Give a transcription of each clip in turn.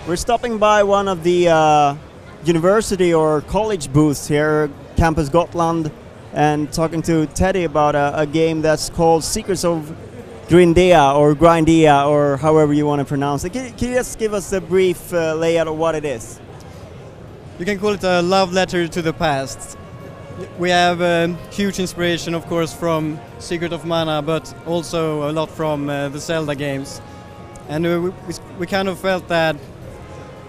We're stopping by one of the university or college booths here, Campus Gotland, and talking to Teddy about a game that's called Secrets of Grindea or Grindea or however you want to pronounce it. Can you just give us a brief layout of what it is? You can call it a love letter to the past. We have huge inspiration, of course, from Secret of Mana, but also a lot from the Zelda games. And we kind of felt that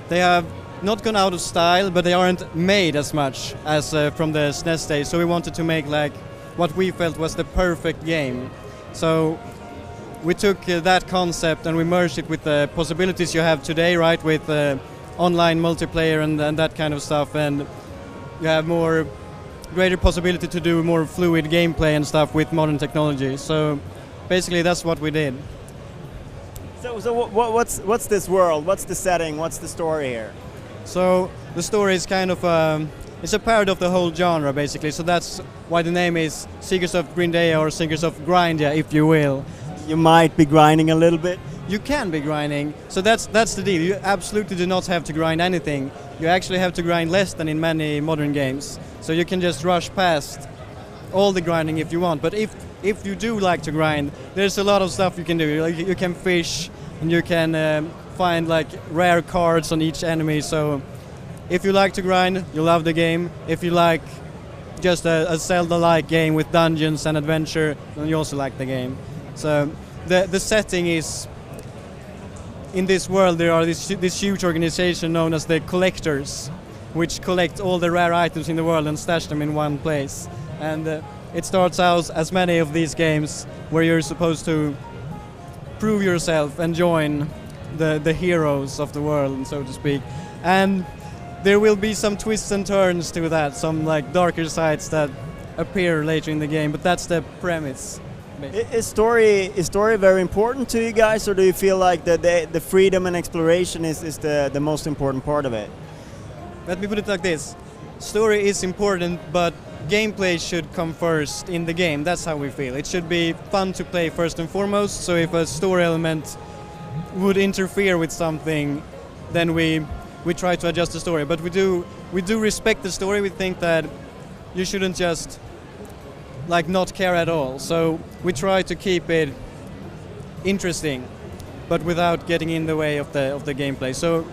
they have not gone out of style, but they aren't made as much as from the SNES days. So we wanted to make like what we felt was the perfect game. So we took that concept and we merged it with the possibilities you have today, right? With online multiplayer and that kind of stuff, and you have greater possibility to do more fluid gameplay and stuff with modern technology. So basically, that's what we did. So what's this world? What's the setting? What's the story here? So the story is kind of it's a parody of the whole genre, basically. So that's why the name is Secrets of Grindea or Secrets of Grindea, if you will. You might be grinding a little bit. You can be grinding. So that's the deal. You absolutely do not have to grind anything. You actually have to grind less than in many modern games. So you can just rush past all the grinding if you want. But if you do like to grind, there's a lot of stuff you can do. Like you can fish, and you can find like rare cards on each enemy. So if you like to grind, you'll love the game. If you like just a Zelda-like game with dungeons and adventure, then you also like the game. So the setting is, in this world there are this huge organization known as the Collectors, which collect all the rare items in the world and stash them in one place. And it starts out as many of these games where you're supposed to prove yourself and join the heroes of the world, so to speak. And there will be some twists and turns to that, some like darker sides that appear later in the game, but that's the premise. Is story very important to you guys, or do you feel like the freedom and exploration is the most important part of it? Let me put it like this. Story is important, but gameplay should come first in the game. That's how we feel. It should be fun to play first and foremost, so if a story element would interfere with something, then we try to adjust the story. But we do respect the story. We think that you shouldn't just like not care at all. So we try to keep it interesting, but without getting in the way of the gameplay. So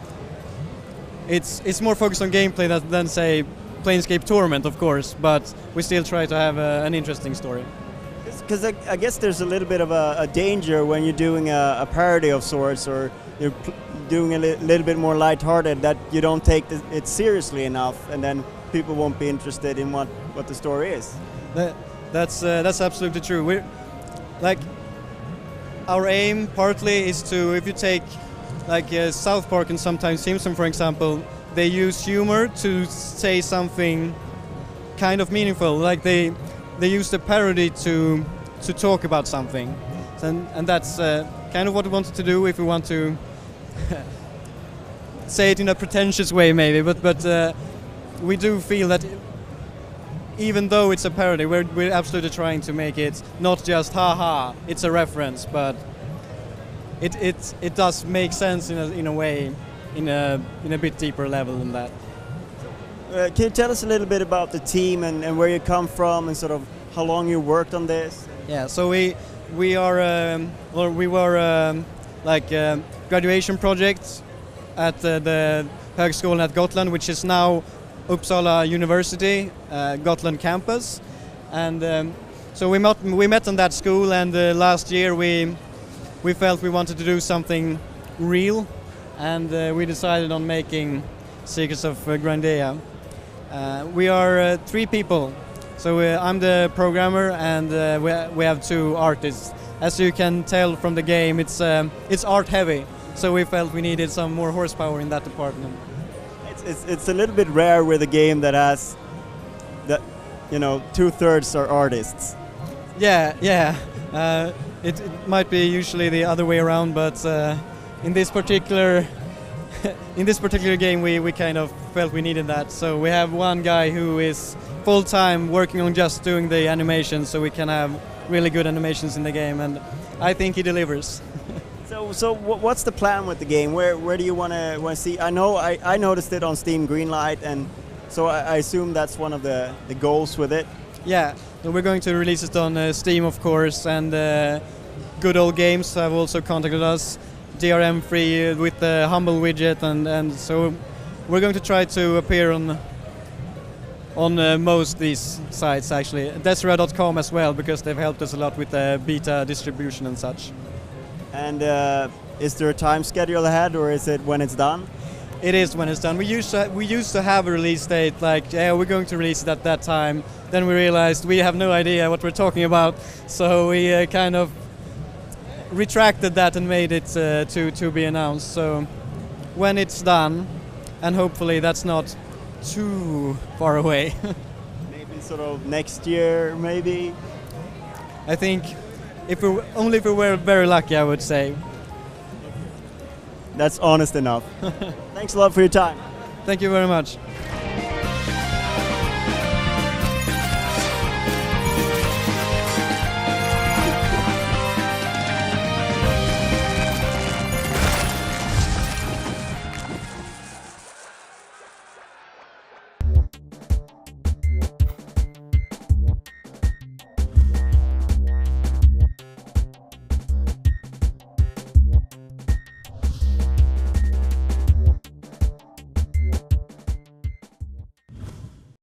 it's more focused on gameplay than say Planescape Torment, of course, but we still try to have an interesting story. Because I guess there's a little bit of a danger when you're doing a parody of sorts, or you're doing a little bit more lighthearted, that you don't take it seriously enough, and then people won't be interested in what the story is. That's absolutely true. We're like, our aim partly is to, if you take like South Park and sometimes Simpson, for example, they use humor to say something kind of meaningful. Like they use the parody to talk about something, and that's kind of what we wanted to do. If we want to say it in a pretentious way, maybe, but we do feel that even though it's a parody, we're absolutely trying to make it not just haha, it's a reference, but it does make sense in a way, in a bit deeper level than that. Can you tell us a little bit about the team and where you come from and sort of how long you worked on this? Yeah, so we were graduation project at the Högskolan at Gotland, which is now Uppsala University, Gotland campus, and so we met on that school, and last year we felt we wanted to do something real, and we decided on making Secrets of Grindea. We are 3 people, so I'm the programmer, and we have 2 artists. As you can tell from the game, it's art heavy, so we felt we needed some more horsepower in that department. It's a little bit rare with a game that has that, 2/3 are artists. Yeah. It might be usually the other way around, but in this particular game we kind of felt we needed that. So we have one guy who is full-time working on just doing the animations, so we can have really good animations in the game, and I think he delivers. So what's the plan with the game? Where do you want to see? I know I noticed it on Steam Greenlight, and so I assume that's one of the goals with it. Yeah, so we're going to release it on Steam, of course, and Good Old Games have also contacted us, DRM free with the Humble widget, and so we're going to try to appear on most these sites, actually. Desera.com as well, because they've helped us a lot with the beta distribution and such. And is there a time schedule ahead, or is it when it's done? It is when it's done. We used to have a release date, like, yeah, we're going to release it at that time. Then we realized we have no idea what we're talking about, so we kind of retracted that and made it to be announced. So when it's done, and hopefully that's not too far away. Maybe sort of next year, maybe? I think if we were very lucky, I would say. That's honest enough. Thanks a lot for your time. Thank you very much.